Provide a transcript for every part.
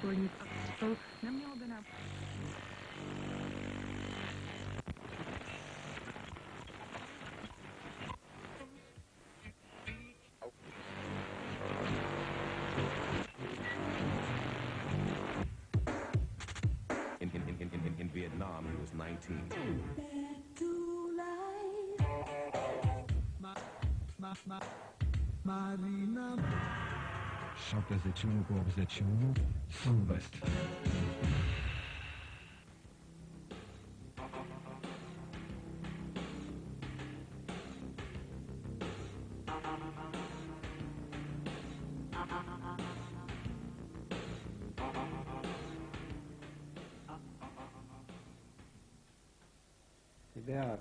школьница, что нам не удано. In Vietnam, he was 19. Marina 71 cu 81 Sunvest. Ideea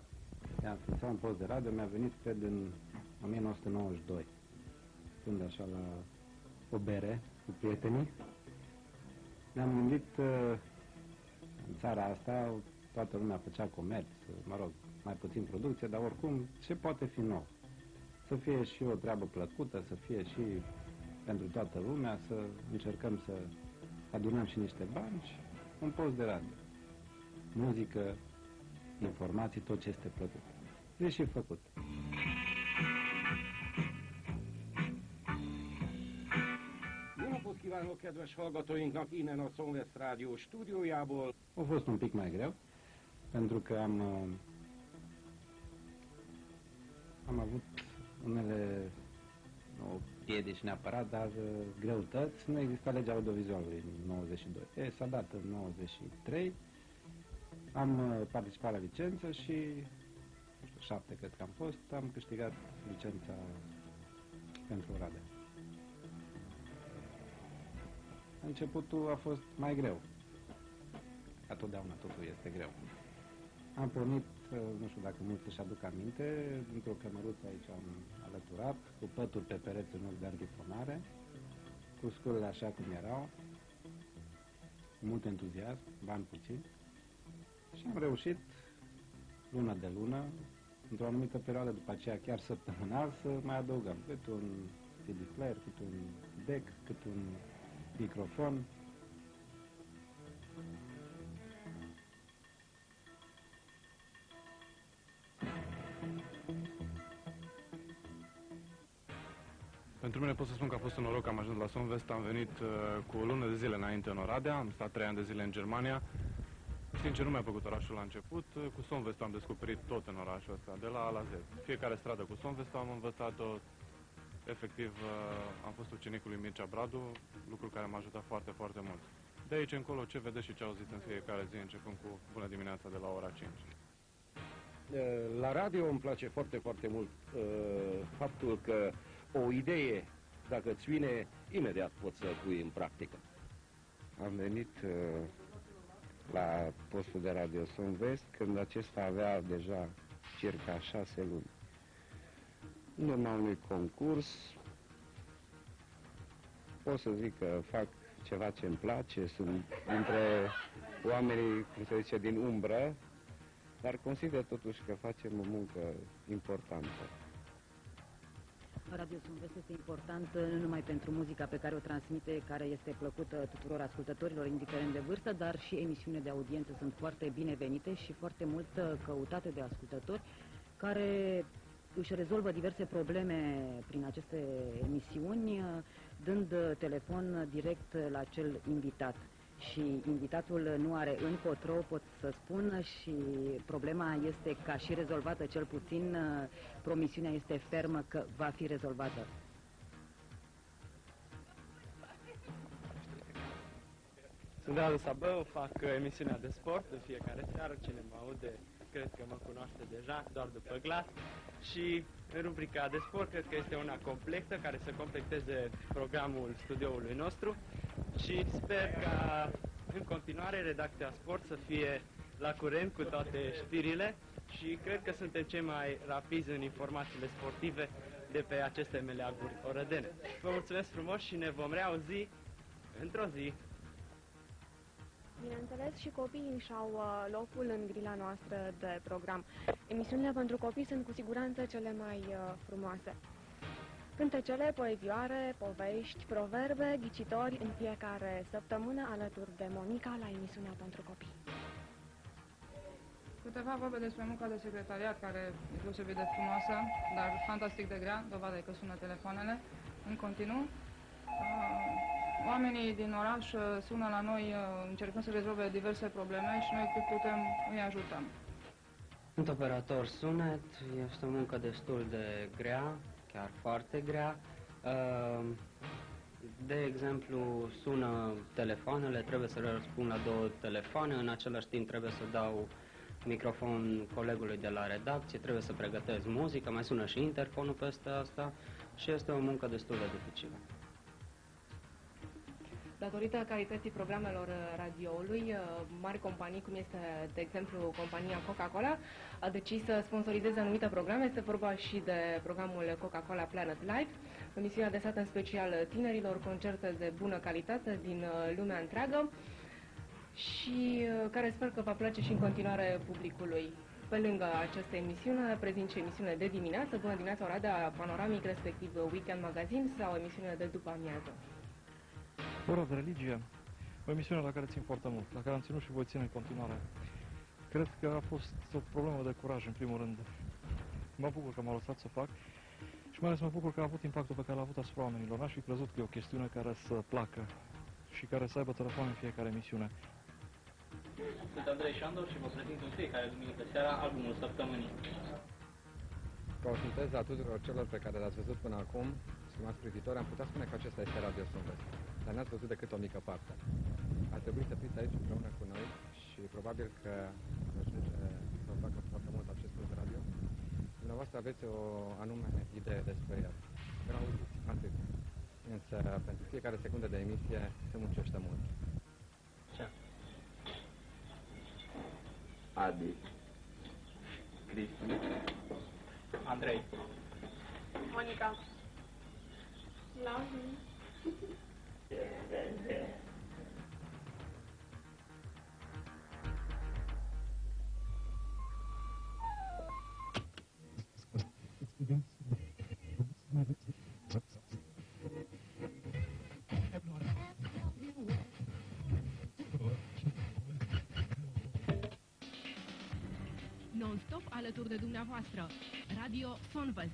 de a înființa un post de radio mi-a venit, cred, în 1992, stând așa la o bere cu prietenii. Ne-am gândit, în țara asta, toată lumea făcea comerț, mă rog, mai puțin producție, dar oricum, ce poate fi nou? Să fie și o treabă plăcută, să fie și pentru toată lumea, să încercăm să adunăm și niște bani și un post de radio. Muzică, informații, tot ce este plăcut. E și făcut. Jó napot kívánok, kedves hallgatóinknak, innen a Sonvest Rádió stúdiójából. A fost un pic mai greu, pentru că am avut unele, nu piedici neapărat, dar greutăți. Nu exista legea audiovizualului în 92. S-a dat în 93. Am participat la licență și, nu știu, 7 cred că am fost, am câștigat licența pentru radio. Începutul a fost mai greu. Ca totdeauna totul este greu. Am pornit, nu știu dacă mulți își aduc aminte, într-o cămăruță aici am alăturat, cu pături pe pereți în loc de antifonare, cu sculele așa cum erau, mult entuziasm, bani puțini. Și am reușit, lună de lună, într-o anumită perioadă, după aceea chiar săptămânal, să mai adăugăm cât un CD player, cât un deck, cât un microfon. Pentru mine pot să spun că a fost un noroc că am ajuns la Sonvest. Am venit cu o lună de zile înainte în Oradea, am stat 3 ani de zile în Germania. Sincer, nu mi-a plăcut orașul la început. Cu Sonvest am descoperit tot în orașul ăsta, de la A la Z. Fiecare stradă cu Sonvest am învățat-o. Efectiv, am fost ucenicul lui Mircea Bradu, lucru care m-a ajutat foarte, foarte mult. De aici încolo, ce vedeți și ce auziți în fiecare zi, începând cu bună dimineața de la ora 5. La radio îmi place foarte, foarte mult faptul că o idee, dacă îți vine, imediat poți să pui în practică. Am venit la postul de radio Sonvest când acesta avea deja circa 6 luni. În urma unui concurs, pot să zic că fac ceva ce îmi place, sunt dintre oamenii, cum se zice, din umbră, dar consider totuși că facem o muncă importantă. Radio Sonvest este important nu numai pentru muzica pe care o transmite, care este plăcută tuturor ascultătorilor, indiferent de vârstă, dar și emisiunile de audiență sunt foarte binevenite și foarte mult căutate de ascultători, care își rezolvă diverse probleme prin aceste emisiuni, dând telefon direct la cel invitat. Și invitatul nu are încotro, pot să spun, și problema este ca și rezolvată, cel puțin promisiunea este fermă că va fi rezolvată. Sunt Radu Sabău, fac emisiunea de sport de fiecare seară. Cine mă aude, cred că mă cunoaște deja, doar după glas. Și în rubrica de sport, cred că este una complexă, care să completeze programul studioului nostru. Și sper ca în continuare redacția Sport să fie la curent cu toate știrile și cred că suntem cei mai rapizi în informațiile sportive de pe aceste meleaguri orădene. Vă mulțumesc frumos și ne vom reauzi într-o zi. Bineînțeles, și copiii și-au locul în grila noastră de program. Emisiunile pentru copii sunt cu siguranță cele mai frumoase. Cântecele, poezioare, povești, proverbe, ghicitori în fiecare săptămână alături de Monica la emisiunea pentru copii. Câteva vorbe despre munca de secretariat, care e deosebit de frumoasă, dar fantastic de grea, dovadă că sună telefoanele în continuu. Oamenii din oraș sună la noi încercând să rezolve diverse probleme și noi cât putem îi ajutăm. Sunt operator sunet, este o muncă destul de grea, chiar foarte grea. De exemplu, sună telefoanele, trebuie să răspund la 2 telefoane, în același timp trebuie să dau microfon colegului de la redacție, trebuie să pregătesc muzică, mai sună și interfonul peste asta și este o muncă destul de dificilă. Datorită calității programelor radioului, mari companii, cum este, de exemplu, compania Coca-Cola, a decis să sponsorizeze anumite programe. Este vorba și de programul Coca-Cola Planet Live, emisiunea adresată în special tinerilor, concerte de bună calitate din lumea întreagă și care sper că va place și în continuare publicului. Pe lângă această emisiune, prezint și emisiune de dimineață, Bună dimineața Oradea, Panoramic, respectiv Weekend Magazine sau emisiune de după amiază. Ora de religie, o emisiune la care țin foarte mult, la care am ținut și voi ține în continuare. Cred că a fost o problemă de curaj, în primul rând. Mă bucur că m-a lăsat să fac și mai ales mă bucur că a avut impactul pe care l-a avut asupra oamenilor. N-aș fi crezut că e o chestiune care să placă și care să aibă telefon în fiecare emisiune. Sunt Andrei Șandor și vă prezint în fiecare duminică seara albumul săptămânii. Ca o sinteză a tuturor celor pe care le-ați văzut până acum, stimați privitori, am putea spune că acesta este Radio Sunvest. Dar n-ați văzut decât o mică parte. Ar trebui să fiți aici împreună cu noi și probabil că ajunge să vă facă foarte mult acest de radio. Dumneavoastră aveți o anume idee despre el. Că auziți, atât. Însă, pentru fiecare secundă de emisie se muncește mult. Ce? Adi. Cristi. Andrei. Monica. Lauri. Non-stop alături de dumneavoastră. Radio Sonvest.